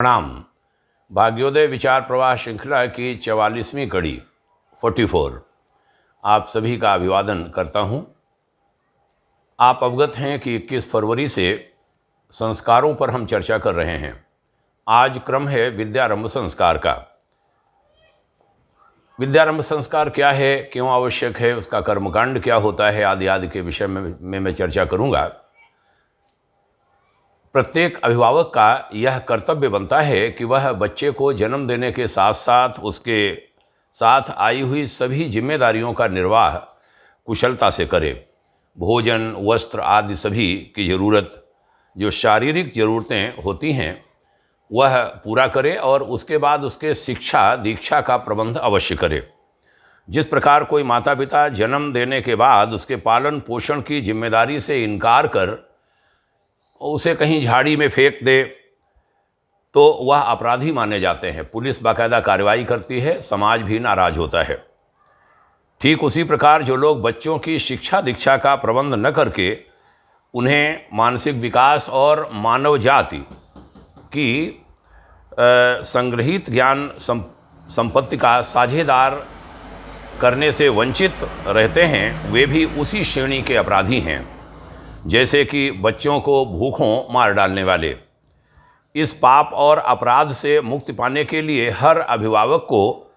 प्रणाम। भाग्योदय विचार प्रवाह श्रृंखला की 44वीं कड़ी 44 आप सभी का अभिवादन करता हूं। आप अवगत हैं कि 21 फरवरी से संस्कारों पर हम चर्चा कर रहे हैं। आज क्रम है विद्यारंभ संस्कार का। विद्यारंभ संस्कार क्या है, क्यों आवश्यक है, उसका कर्मकांड क्या होता है, आदि आदि के विषय में मैं चर्चा करूंगा। प्रत्येक अभिभावक का यह कर्तव्य बनता है कि वह बच्चे को जन्म देने के साथ साथ उसके साथ आई हुई सभी जिम्मेदारियों का निर्वाह कुशलता से करे। भोजन, वस्त्र आदि सभी की ज़रूरत, जो शारीरिक ज़रूरतें होती हैं, वह पूरा करे और उसके बाद उसके शिक्षा दीक्षा का प्रबंध अवश्य करे। जिस प्रकार कोई माता पिता जन्म देने के बाद उसके पालन पोषण की जिम्मेदारी से इनकार कर उसे कहीं झाड़ी में फेंक दे तो वह अपराधी माने जाते हैं। पुलिस बाकायदा कार्रवाई करती है, समाज भी नाराज होता है। ठीक उसी प्रकार जो लोग बच्चों की शिक्षा दीक्षा का प्रबंध न करके उन्हें मानसिक विकास और मानव जाति की संग्रहित ज्ञान संपत्ति का साझेदार करने से वंचित रहते हैं, वे भी उसी श्रेणी के अपराधी हैं जैसे कि बच्चों को भूखों मार डालने वाले। इस पाप और अपराध से मुक्ति पाने के लिए हर अभिभावक को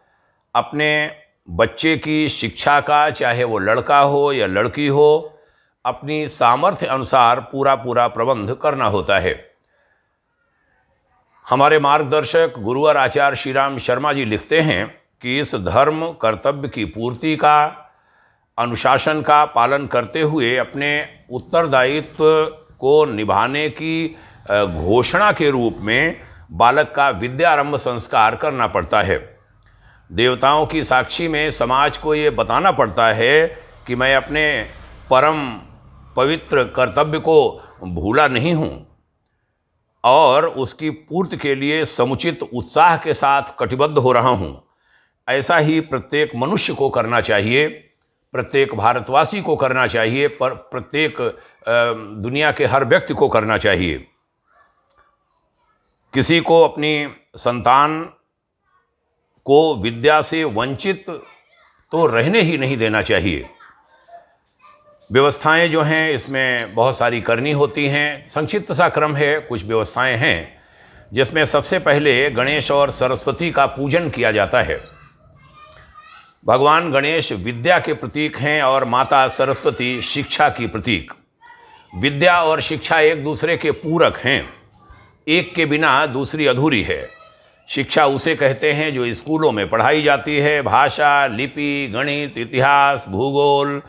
अपने बच्चे की शिक्षा का, चाहे वो लड़का हो या लड़की हो, अपनी सामर्थ्य अनुसार पूरा प्रबंध करना होता है। हमारे मार्गदर्शक गुरुवर आचार्य श्री राम शर्मा जी लिखते हैं कि इस धर्म कर्तव्य की पूर्ति का, अनुशासन का पालन करते हुए अपने उत्तरदायित्व को निभाने की घोषणा के रूप में बालक का विद्यारंभ संस्कार करना पड़ता है। देवताओं की साक्षी में समाज को ये बताना पड़ता है कि मैं अपने परम पवित्र कर्तव्य को भूला नहीं हूँ और उसकी पूर्ति के लिए समुचित उत्साह के साथ कटिबद्ध हो रहा हूँ। ऐसा ही प्रत्येक मनुष्य को करना चाहिए, प्रत्येक भारतवासी को करना चाहिए, पर प्रत्येक दुनिया के हर व्यक्ति को करना चाहिए। किसी को अपनी संतान को विद्या से वंचित तो रहने ही नहीं देना चाहिए। व्यवस्थाएं जो हैं इसमें बहुत सारी करनी होती हैं। संक्षिप्त सा क्रम है, कुछ व्यवस्थाएं हैं जिसमें सबसे पहले गणेश और सरस्वती का पूजन किया जाता है। भगवान गणेश विद्या के प्रतीक हैं और माता सरस्वती शिक्षा की प्रतीक। विद्या और शिक्षा एक दूसरे के पूरक हैं, एक के बिना दूसरी अधूरी है। शिक्षा उसे कहते हैं जो स्कूलों में पढ़ाई जाती है। भाषा, लिपि, गणित, इतिहास, भूगोल,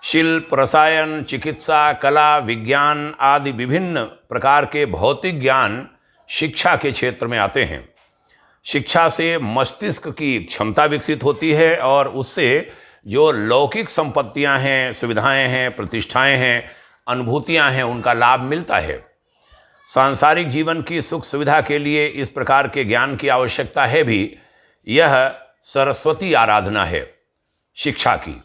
शिल्प, रसायन, चिकित्सा, कला, विज्ञान आदि विभिन्न प्रकार के भौतिक ज्ञान शिक्षा के क्षेत्र में आते हैं। शिक्षा से मस्तिष्क की क्षमता विकसित होती है और उससे जो लौकिक संपत्तियां हैं, सुविधाएं हैं, प्रतिष्ठाएं हैं, अनुभूतियां हैं, उनका लाभ मिलता है। सांसारिक जीवन की सुख सुविधा के लिए इस प्रकार के ज्ञान की आवश्यकता है भी। यह सरस्वती आराधना है शिक्षा की।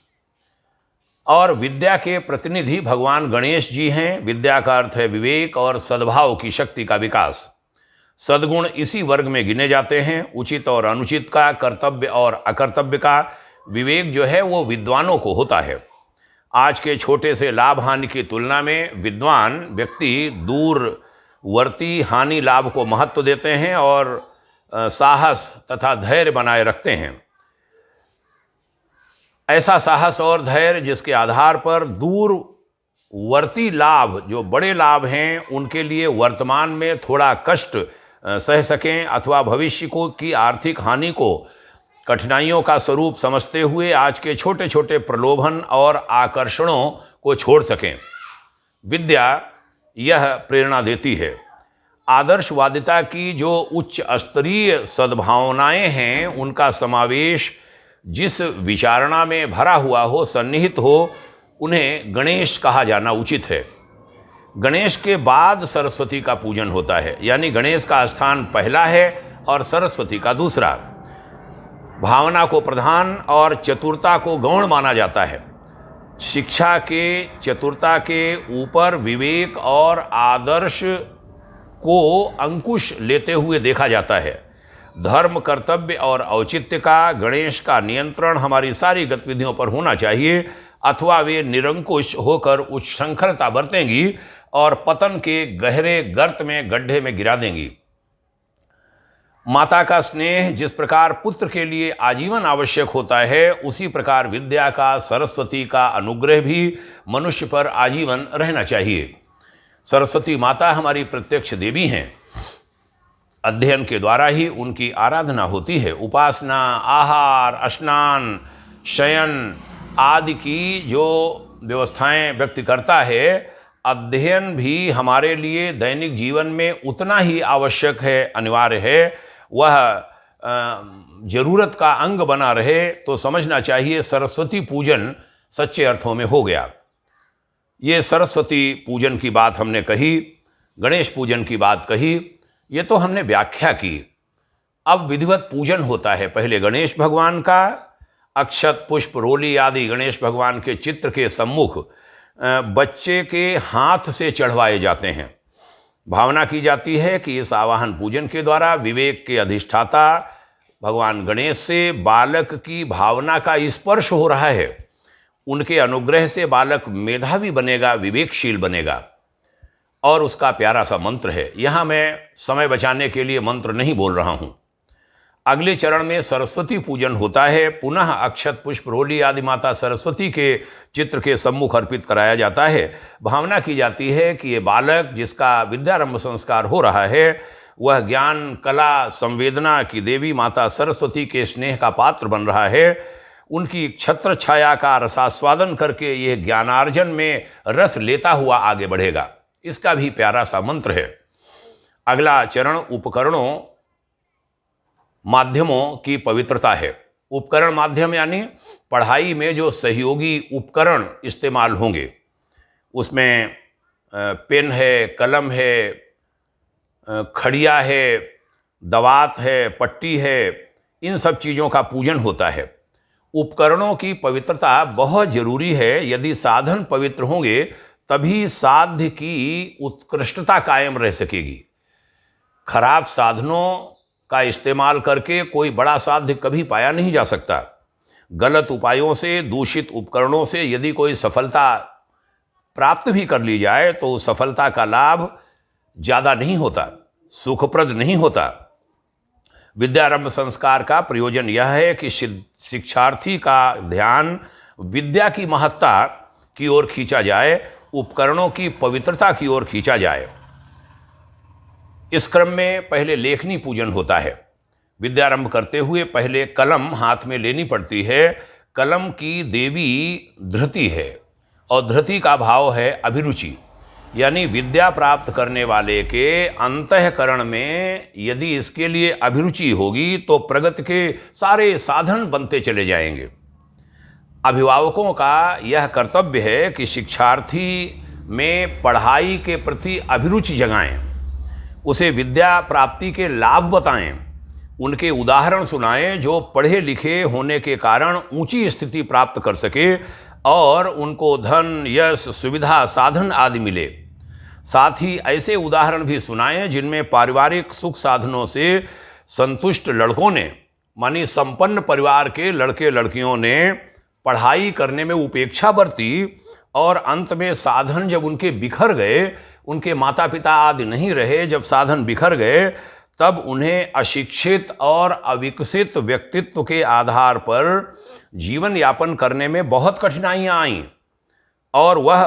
और विद्या के प्रतिनिधि भगवान गणेश जी हैं। विद्या का अर्थ है विवेक और सद्भाव की शक्ति का विकास। सद्गुण इसी वर्ग में गिने जाते हैं। उचित और अनुचित का, कर्तव्य और अकर्तव्य का विवेक जो है वो विद्वानों को होता है। आज के छोटे से लाभ हानि की तुलना में विद्वान व्यक्ति दूरवर्ती हानि लाभ को महत्व देते हैं और साहस तथा धैर्य बनाए रखते हैं। ऐसा साहस और धैर्य जिसके आधार पर दूरवर्ती लाभ, जो बड़े लाभ हैं, उनके लिए वर्तमान में थोड़ा कष्ट सह सकें अथवा भविष्य को की आर्थिक हानि को कठिनाइयों का स्वरूप समझते हुए आज के छोटे छोटे प्रलोभन और आकर्षणों को छोड़ सकें। विद्या यह प्रेरणा देती है। आदर्शवादिता की जो उच्च स्तरीय सद्भावनाएं हैं, उनका समावेश जिस विचारणा में भरा हुआ हो, सन्निहित हो, उन्हें गणेश कहा जाना उचित है। गणेश के बाद सरस्वती का पूजन होता है, यानी गणेश का स्थान पहला है और सरस्वती का दूसरा। भावना को प्रधान और चतुरता को गौण माना जाता है। शिक्षा के चतुरता के ऊपर विवेक और आदर्श को अंकुश लेते हुए देखा जाता है। धर्म, कर्तव्य और औचित्य का, गणेश का नियंत्रण हमारी सारी गतिविधियों पर होना चाहिए, अथवा वे निरंकुश होकर उच्छृंखलता बरतेंगी और पतन के गहरे गर्त में, गड्ढे में गिरा देंगी। माता का स्नेह जिस प्रकार पुत्र के लिए आजीवन आवश्यक होता है, उसी प्रकार विद्या का, सरस्वती का अनुग्रह भी मनुष्य पर आजीवन रहना चाहिए। सरस्वती माता हमारी प्रत्यक्ष देवी हैं। अध्ययन के द्वारा ही उनकी आराधना होती है। उपासना, आहार, स्नान, शयन आदि की जो व्यवस्थाएं व्यक्ति करता है, अध्ययन भी हमारे लिए दैनिक जीवन में उतना ही आवश्यक है, अनिवार्य है। वह जरूरत का अंग बना रहे तो समझना चाहिए सरस्वती पूजन सच्चे अर्थों में हो गया। ये सरस्वती पूजन की बात हमने कही, गणेश पूजन की बात कही, ये तो हमने व्याख्या की। अब विधिवत पूजन होता है। पहले गणेश भगवान का अक्षत, पुष्प, रोली आदि गणेश भगवान के चित्र के सम्मुख बच्चे के हाथ से चढ़वाए जाते हैं। भावना की जाती है कि इस आवाहन पूजन के द्वारा विवेक के अधिष्ठाता भगवान गणेश से बालक की भावना का स्पर्श हो रहा है। उनके अनुग्रह से बालक मेधावी बनेगा, विवेकशील बनेगा, और उसका प्यारा सा मंत्र है। यहाँ मैं समय बचाने के लिए मंत्र नहीं बोल रहा हूँ। अगले चरण में सरस्वती पूजन होता है। पुनः अक्षत, पुष्प, रोली आदि माता सरस्वती के चित्र के सम्मुख अर्पित कराया जाता है। भावना की जाती है कि ये बालक जिसका विद्यारंभ संस्कार हो रहा है, वह ज्ञान, कला, संवेदना की देवी माता सरस्वती के स्नेह का पात्र बन रहा है। उनकी छत्र छाया का रसास्वादन करके ये ज्ञानार्जन में रस लेता हुआ आगे बढ़ेगा। इसका भी प्यारा सा मंत्र है। अगला चरण उपकरणों, माध्यमों की पवित्रता है। उपकरण, माध्यम यानी पढ़ाई में जो सहयोगी उपकरण इस्तेमाल होंगे, उसमें पेन है, कलम है, खड़िया है, दवात है, पट्टी है, इन सब चीज़ों का पूजन होता है। उपकरणों की पवित्रता बहुत जरूरी है। यदि साधन पवित्र होंगे तभी साध्य की उत्कृष्टता कायम रह सकेगी। खराब साधनों का इस्तेमाल करके कोई बड़ा साध्य कभी पाया नहीं जा सकता। गलत उपायों से, दूषित उपकरणों से यदि कोई सफलता प्राप्त भी कर ली जाए तो उस सफलता का लाभ ज़्यादा नहीं होता, सुखप्रद नहीं होता। विद्यारंभ संस्कार का प्रयोजन यह है कि शिक्षार्थी का ध्यान विद्या की महत्ता की ओर खींचा जाए, उपकरणों की पवित्रता की ओर खींचा जाए। इस क्रम में पहले लेखनी पूजन होता है। विद्यारंभ करते हुए पहले कलम हाथ में लेनी पड़ती है। कलम की देवी धृति है और धृति का भाव है अभिरुचि, यानी विद्या प्राप्त करने वाले के अंतःकरण में यदि इसके लिए अभिरुचि होगी तो प्रगति के सारे साधन बनते चले जाएंगे। अभिभावकों का यह कर्तव्य है कि शिक्षार्थी में पढ़ाई के प्रति अभिरुचि जगाएं, उसे विद्या प्राप्ति के लाभ बताएं, उनके उदाहरण सुनाएं जो पढ़े लिखे होने के कारण ऊंची स्थिति प्राप्त कर सके और उनको धन, यश, सुविधा, साधन आदि मिले। साथ ही ऐसे उदाहरण भी सुनाएं जिनमें पारिवारिक सुख साधनों से संतुष्ट लड़कों ने, मानी संपन्न परिवार के लड़के लड़कियों ने पढ़ाई करने में उपेक्षा बरती और अंत में साधन जब उनके बिखर गए, उनके माता पिता आदि नहीं रहे, जब साधन बिखर गए तब उन्हें अशिक्षित और अविकसित व्यक्तित्व के आधार पर जीवन यापन करने में बहुत कठिनाइयां आईं और वह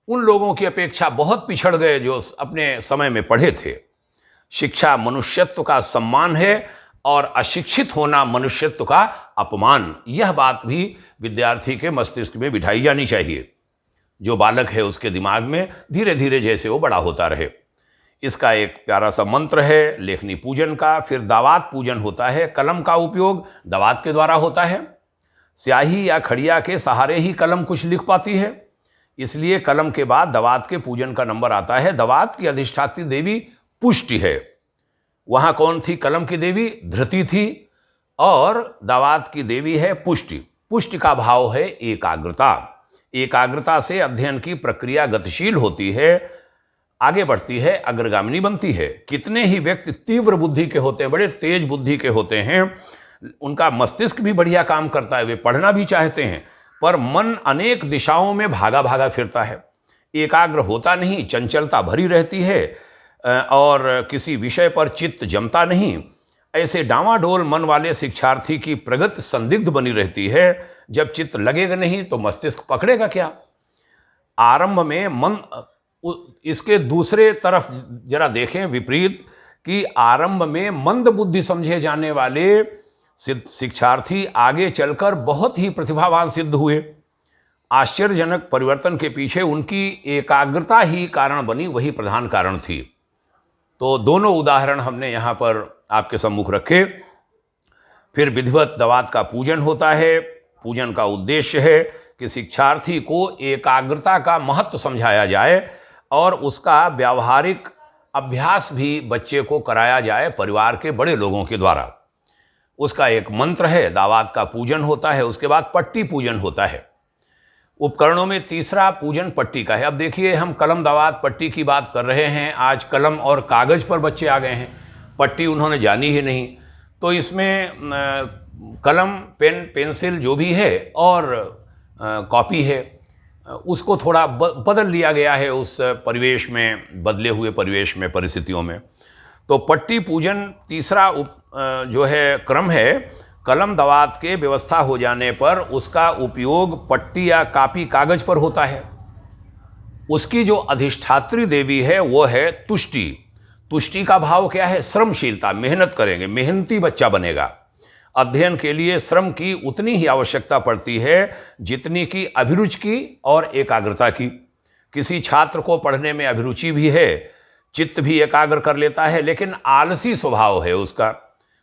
उन लोगों की अपेक्षा बहुत पिछड़ गए जो अपने समय में पढ़े थे। शिक्षा मनुष्यत्व का सम्मान है और अशिक्षित होना मनुष्यत्व का अपमान। यह बात भी विद्यार्थी के मस्तिष्क में बिठाई जानी चाहिए। जो बालक है उसके दिमाग में धीरे धीरे जैसे वो बड़ा होता रहे। इसका एक प्यारा सा मंत्र है लेखनी पूजन का। फिर दावात पूजन होता है। कलम का उपयोग दावात के द्वारा होता है। स्याही या खड़िया के सहारे ही कलम कुछ लिख पाती है, इसलिए कलम के बाद दावात के पूजन का नंबर आता है। दावात की अधिष्ठात्री देवी पुष्टि है। वहाँ कौन थी? कलम की देवी धृति थी और दावात की देवी है पुष्टि। पुष्टि का भाव है एकाग्रता। एकाग्रता से अध्ययन की प्रक्रिया गतिशील होती है। आगे बढ़ती है, अग्रगामिनी बनती है। कितने ही व्यक्ति तीव्र बुद्धि के होते हैं, बड़े तेज बुद्धि के होते हैं, उनका मस्तिष्क भी बढ़िया काम करता है, वे पढ़ना भी चाहते हैं, पर मन अनेक दिशाओं में भागा भागा फिरता है, एकाग्र होता नहीं, चंचलता भरी रहती है और किसी विषय पर चित्त जमता नहीं। ऐसे डावाडोल मन वाले शिक्षार्थी की प्रगति संदिग्ध बनी रहती है। जब चित्त लगेगा नहीं तो मस्तिष्क पकड़ेगा क्या? आरंभ में मन, इसके दूसरे तरफ जरा देखें विपरीत, कि आरंभ में मंद बुद्धि समझे जाने वाले शिक्षार्थी आगे चलकर बहुत ही प्रतिभावान सिद्ध हुए। आश्चर्यजनक परिवर्तन के पीछे उनकी एकाग्रता ही कारण बनी, वही प्रधान कारण थी। तो दोनों उदाहरण हमने यहाँ पर आपके सम्मुख रखे। फिर विधिवत दवात का पूजन होता है। पूजन का उद्देश्य है कि शिक्षार्थी को एकाग्रता का महत्व समझाया जाए और उसका व्यावहारिक अभ्यास भी बच्चे को कराया जाए परिवार के बड़े लोगों के द्वारा। उसका एक मंत्र है, दावात का पूजन होता है। उसके बाद पट्टी पूजन होता है। उपकरणों में तीसरा पूजन पट्टी का है। अब देखिए, हम कलम, दावात, पट्टी की बात कर रहे हैं। आज कलम और कागज़ पर बच्चे आ गए हैं, पट्टी उन्होंने जानी ही नहीं। तो इसमें कलम, पेन, पेंसिल जो भी है और कॉपी है, उसको थोड़ा बदल लिया गया है उस परिवेश में, बदले हुए परिवेश में, परिस्थितियों में। तो पट्टी पूजन तीसरा जो है क्रम है। कलम, दवात के व्यवस्था हो जाने पर उसका उपयोग पट्टी या कापी, कागज पर होता है। उसकी जो अधिष्ठात्री देवी है वो है तुष्टि। तुष्टि का भाव क्या है? श्रमशीलता, मेहनत करेंगे, मेहनती बच्चा बनेगा। अध्ययन के लिए श्रम की उतनी ही आवश्यकता पड़ती है जितनी की अभिरुचि की और एकाग्रता की। किसी छात्र को पढ़ने में अभिरुचि भी है, चित्त भी एकाग्र कर लेता है, लेकिन आलसी स्वभाव है उसका,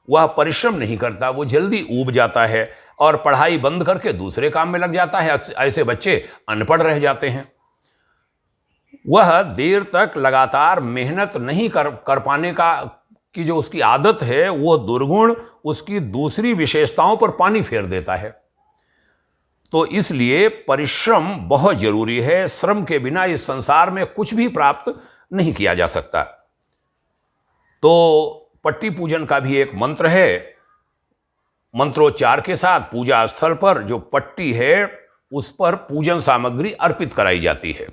वह परिश्रम नहीं करता, वो जल्दी ऊब जाता है और पढ़ाई बंद करके दूसरे काम में लग जाता है। ऐसे बच्चे अनपढ़ रह जाते हैं। वह देर तक लगातार मेहनत नहीं कर पाने की जो उसकी आदत है, वो दुर्गुण उसकी दूसरी विशेषताओं पर पानी फेर देता है। तो इसलिए परिश्रम बहुत जरूरी है। श्रम के बिना इस संसार में कुछ भी प्राप्त नहीं किया जा सकता। तो पट्टी पूजन का भी एक मंत्र है। मंत्रोच्चार के साथ पूजा स्थल पर जो पट्टी है उस पर पूजन सामग्री अर्पित कराई जाती है।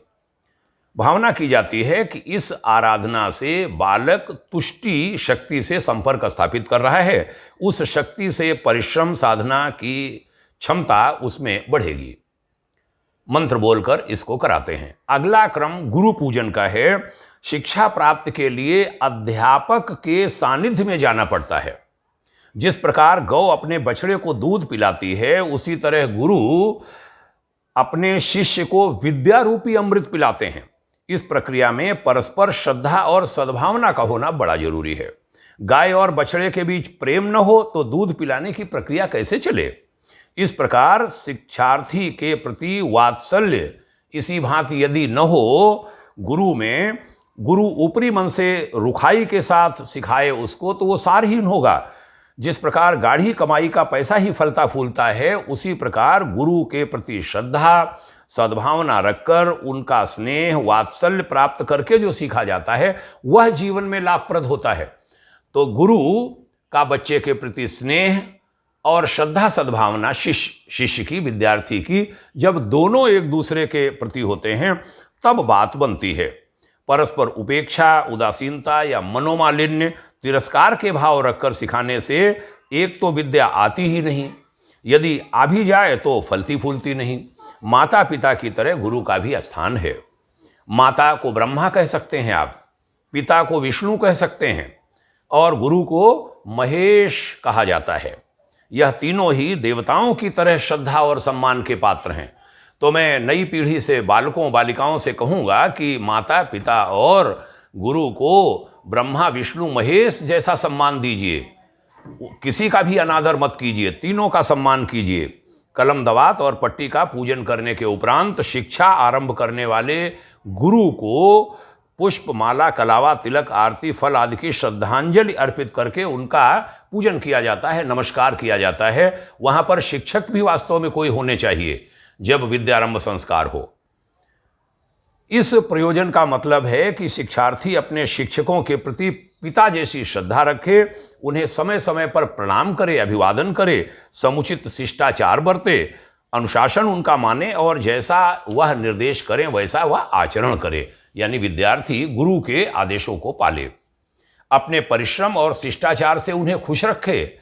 भावना की जाती है कि इस आराधना से बालक तुष्टि शक्ति से संपर्क स्थापित कर रहा है, उस शक्ति से परिश्रम साधना की क्षमता उसमें बढ़ेगी। मंत्र बोलकर इसको कराते हैं। अगला क्रम गुरु पूजन का है। शिक्षा प्राप्त के लिए अध्यापक के सानिध्य में जाना पड़ता है। जिस प्रकार गौ अपने बछड़े को दूध पिलाती है, उसी तरह गुरु अपने शिष्य को विद्या रूपी अमृत पिलाते हैं। इस प्रक्रिया में परस्पर श्रद्धा और सद्भावना का होना बड़ा जरूरी है। गाय और बछड़े के बीच प्रेम न हो तो दूध पिलाने की प्रक्रिया कैसे चले? इस प्रकार शिक्षार्थी के प्रति वात्सल्य इसी भांति यदि न हो, गुरु ऊपरी मन से रुखाई के साथ सिखाए उसको, तो वो सारहीन होगा। जिस प्रकार गाढ़ी कमाई का पैसा ही फलता फूलता है, उसी प्रकार गुरु के प्रति श्रद्धा, सद्भावना रखकर उनका स्नेह, वात्सल्य प्राप्त करके जो सीखा जाता है वह जीवन में लाभप्रद होता है। तो गुरु का बच्चे के प्रति स्नेह और श्रद्धा, सद्भावना शिष्य की, विद्यार्थी की, जब दोनों एक दूसरे के प्रति होते हैं तब बात बनती है। परस्पर उपेक्षा, उदासीनता या मनोमालिन्य, तिरस्कार के भाव रखकर सिखाने से एक तो विद्या आती ही नहीं, यदि आ भी जाए तो फलती फूलती नहीं। माता पिता की तरह गुरु का भी स्थान है। माता को ब्रह्मा कह सकते हैं आप, पिता को विष्णु कह सकते हैं और गुरु को महेश कहा जाता है। यह तीनों ही देवताओं की तरह श्रद्धा और सम्मान के पात्र हैं। तो मैं नई पीढ़ी से बालकों बालिकाओं से कहूँगा कि माता पिता और गुरु को ब्रह्मा विष्णु महेश जैसा सम्मान दीजिए, किसी का भी अनादर मत कीजिए, तीनों का सम्मान कीजिए। कलम, दवात और पट्टी का पूजन करने के उपरांत शिक्षा आरंभ करने वाले गुरु को पुष्प, माला, कलावा, तिलक, आरती, फल आदि की श्रद्धांजलि अर्पित करके उनका पूजन किया जाता है, नमस्कार किया जाता है। वहाँ पर शिक्षक भी वास्तव में कोई होने चाहिए जब विद्यारंभ संस्कार हो। इस प्रयोजन का मतलब है कि शिक्षार्थी अपने शिक्षकों के प्रति पिता जैसी श्रद्धा रखे, उन्हें समय समय पर प्रणाम करे, अभिवादन करे, समुचित शिष्टाचार बरते, अनुशासन उनका माने और जैसा वह निर्देश करें वैसा वह आचरण करे। यानी विद्यार्थी गुरु के आदेशों को पाले, अपने परिश्रम और शिष्टाचार से उन्हें खुश रखे।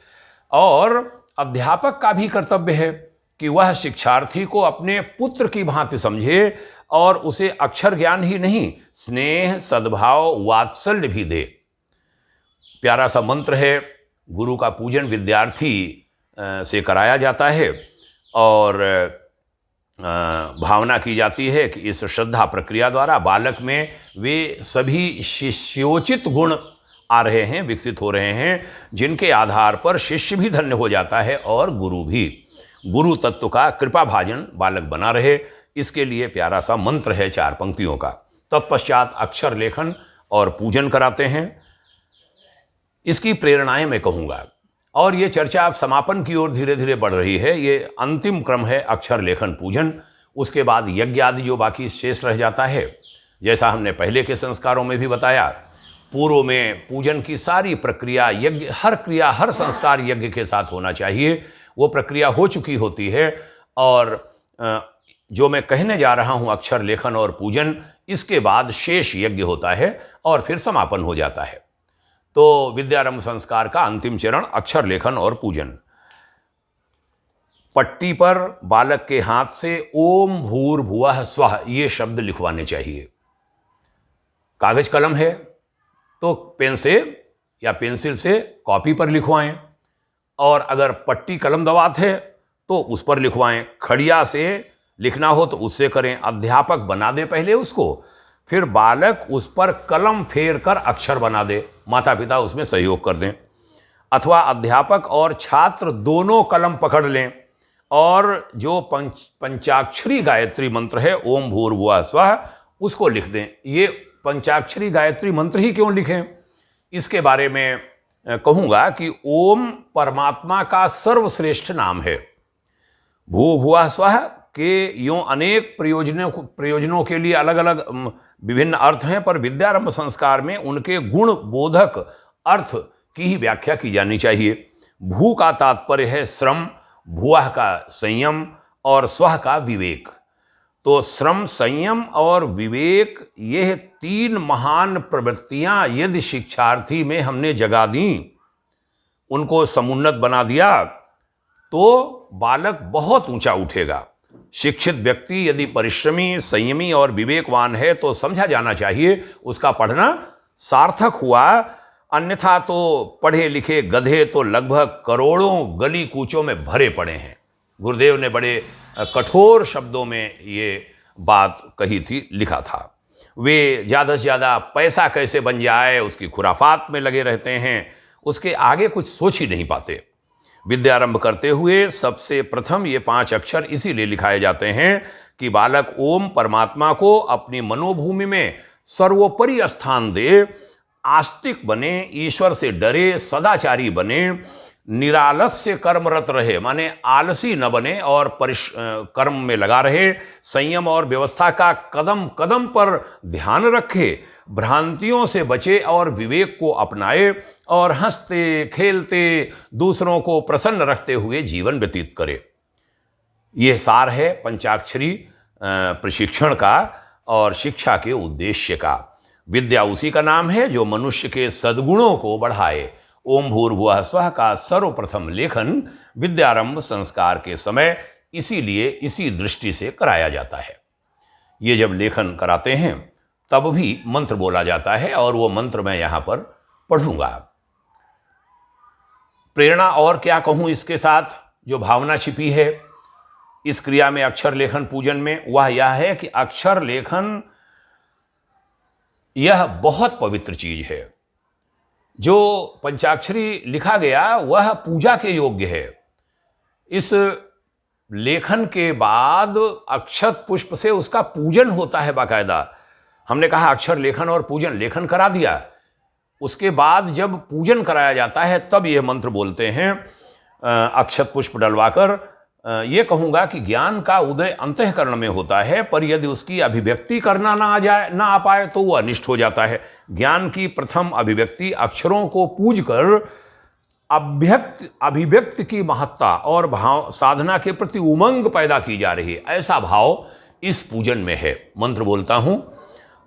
और अध्यापक का भी कर्तव्य है कि वह शिक्षार्थी को अपने पुत्र की भांति समझे और उसे अक्षर ज्ञान ही नहीं, स्नेह, सद्भाव, वात्सल्य भी दे। प्यारा सा मंत्र है। गुरु का पूजन विद्यार्थी से कराया जाता है और भावना की जाती है कि इस श्रद्धा प्रक्रिया द्वारा बालक में वे सभी शिष्योचित गुण आ रहे हैं, विकसित हो रहे हैं, जिनके आधार पर शिष्य भी धन्य हो जाता है और गुरु भी। गुरु तत्व का कृपा भाजन बालक बना रहे, इसके लिए प्यारा सा मंत्र है 4 पंक्तियों का। तत्पश्चात अक्षर लेखन और पूजन कराते हैं। इसकी प्रेरणाएं मैं कहूँगा, और ये चर्चा अब समापन की ओर धीरे धीरे बढ़ रही है। ये अंतिम क्रम है अक्षर लेखन पूजन। उसके बाद यज्ञ आदि जो बाकी शेष रह जाता है, जैसा हमने पहले के संस्कारों में भी बताया। पूर्व में पूजन की सारी प्रक्रिया, यज्ञ, हर क्रिया, हर संस्कार यज्ञ के साथ होना चाहिए। वो प्रक्रिया हो चुकी होती है और जो मैं कहने जा रहा हूँ अक्षर लेखन और पूजन, इसके बाद शेष यज्ञ होता है और फिर समापन हो जाता है। तो विद्यारंभ संस्कार का अंतिम चरण अक्षर लेखन और पूजन। पट्टी पर बालक के हाथ से ओम भूर्भुवः स्वः ये शब्द लिखवाने चाहिए। कागज कलम है तो पेन से या पेंसिल से कॉपी पर लिखवाएं, और अगर पट्टी कलम दवात है तो उस पर लिखवाएं। खड़िया से लिखना हो तो उससे करें। अध्यापक बना दे पहले उसको, फिर बालक उस पर कलम फेर कर अक्षर बना दे, माता पिता उसमें सहयोग कर दें। अथवा अध्यापक और छात्र दोनों कलम पकड़ लें और जो पंचाक्षरी गायत्री मंत्र है ओम भूर्भुवः स्वः, उसको लिख दें। ये पंचाक्षरी गायत्री मंत्र ही क्यों लिखें, इसके बारे में कहूँगा कि ओम परमात्मा का सर्वश्रेष्ठ नाम है। भूर्भुवः स्वः के यूँ अनेक प्रयोजनों के लिए अलग अलग विभिन्न अर्थ हैं, पर विद्यारंभ संस्कार में उनके गुण बोधक अर्थ की ही व्याख्या की जानी चाहिए। भू का तात्पर्य है श्रम, भुवः का संयम और स्वः का विवेक। तो श्रम, संयम और विवेक, ये 3 महान प्रवृत्तियां यदि शिक्षार्थी में हमने जगा दी, उनको समुन्नत बना दिया, तो बालक बहुत ऊंचा उठेगा। शिक्षित व्यक्ति यदि परिश्रमी, संयमी और विवेकवान है तो समझा जाना चाहिए उसका पढ़ना सार्थक हुआ। अन्यथा तो पढ़े लिखे गधे तो लगभग करोड़ों गली कूचों में भरे पड़े हैं। गुरुदेव ने बड़े कठोर शब्दों में ये बात कही थी, लिखा था। वे ज़्यादा से ज़्यादा पैसा कैसे बन जाए उसकी खुराफात में लगे रहते हैं, उसके आगे कुछ सोच ही नहीं पाते। विद्यारंभ करते हुए सबसे प्रथम ये 5 अक्षर इसीलिए लिखाए जाते हैं कि बालक ओम परमात्मा को अपनी मनोभूमि में सर्वोपरि स्थान दे, आस्तिक बने, ईश्वर से डरे, सदाचारी बने, निरालस्य कर्मरत रहे, माने आलसी न बने और कर्म में लगा रहे, संयम और व्यवस्था का कदम कदम पर ध्यान रखे, भ्रांतियों से बचे और विवेक को अपनाए और हंसते खेलते दूसरों को प्रसन्न रखते हुए जीवन व्यतीत करे। यह सार है पंचाक्षरी प्रशिक्षण का और शिक्षा के उद्देश्य का। विद्या उसी का नाम है जो मनुष्य के सद्गुणों को बढ़ाए। ओम भूर्भुवः स्वः का सर्वप्रथम लेखन विद्यारंभ संस्कार के समय इसीलिए इसी दृष्टि से कराया जाता है। ये जब लेखन कराते हैं तब भी मंत्र बोला जाता है और वो मंत्र मैं यहाँ पर पढ़ूंगा। प्रेरणा और क्या कहूँ इसके साथ, जो भावना छिपी है इस क्रिया में अक्षर लेखन पूजन में, वह यह है कि अक्षर लेखन यह बहुत पवित्र चीज है। जो पंचाक्षरी लिखा गया वह पूजा के योग्य है। इस लेखन के बाद अक्षत पुष्प से उसका पूजन होता है बाकायदा। हमने कहा अक्षर लेखन और पूजन, लेखन करा दिया, उसके बाद जब पूजन कराया जाता है तब यह मंत्र बोलते हैं। अक्षत पुष्प डलवाकर ये कहूँगा कि ज्ञान का उदय अंतःकरण में होता है, पर यदि उसकी अभिव्यक्ति करना ना आ पाए तो वो अनिष्ट हो जाता है। ज्ञान की प्रथम अभिव्यक्ति अक्षरों को पूजकर अभिव्यक्त की महत्ता और भाव साधना के प्रति उमंग पैदा की जा रही है, ऐसा भाव इस पूजन में है। मंत्र बोलता हूँ।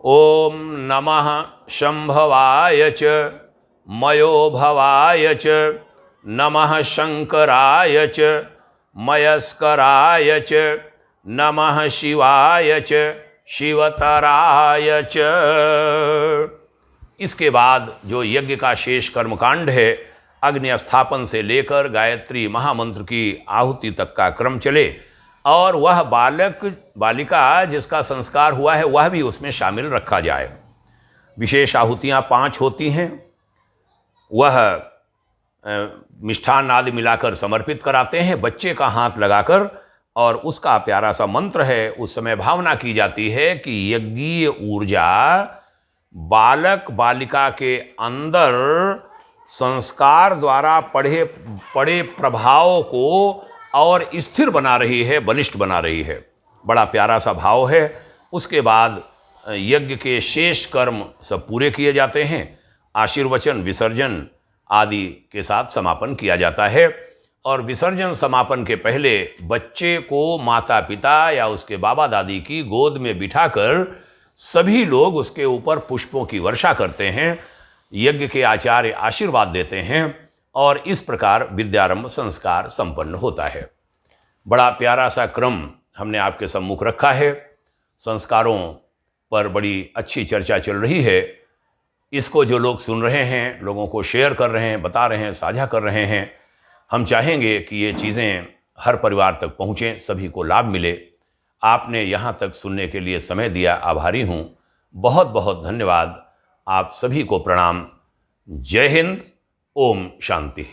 ओम नमः शंभवाय च मयो भवाय च नमः शंकराय च मयस्कराय च नमः शिवाय च शिवतराय च। इसके बाद जो यज्ञ का शेष कर्मकांड है, अग्नि स्थापन से लेकर गायत्री महामंत्र की आहुति तक का क्रम चले और वह बालक बालिका जिसका संस्कार हुआ है वह भी उसमें शामिल रखा जाए। विशेष आहुतियाँ 5 होती हैं। वह मिष्ठान आदि मिलाकर समर्पित कराते हैं बच्चे का हाथ लगाकर, और उसका प्यारा सा मंत्र है। उस समय भावना की जाती है कि यज्ञीय ऊर्जा बालक बालिका के अंदर संस्कार द्वारा पड़े प्रभाव को और स्थिर बना रही है, बलिष्ठ बना रही है। बड़ा प्यारा सा भाव है। उसके बाद यज्ञ के शेष कर्म सब पूरे किए जाते हैं। आशीर्वचन, विसर्जन आदि के साथ समापन किया जाता है। और विसर्जन समापन के पहले बच्चे को माता पिता या उसके बाबा दादी की गोद में बिठाकर सभी लोग उसके ऊपर पुष्पों की वर्षा करते हैं। यज्ञ के आचार्य आशीर्वाद देते हैं और इस प्रकार विद्यारंभ संस्कार संपन्न होता है। बड़ा प्यारा सा क्रम हमने आपके सम्मुख रखा है। संस्कारों पर बड़ी अच्छी चर्चा चल रही है। इसको जो लोग सुन रहे हैं, लोगों को शेयर कर रहे हैं, बता रहे हैं, साझा कर रहे हैं। हम चाहेंगे कि ये चीज़ें हर परिवार तक पहुँचें, सभी को लाभ मिले। आपने यहाँ तक सुनने के लिए समय दिया, आभारी हूँ। बहुत बहुत धन्यवाद। आप सभी को प्रणाम। जय हिंद। ओम शांति।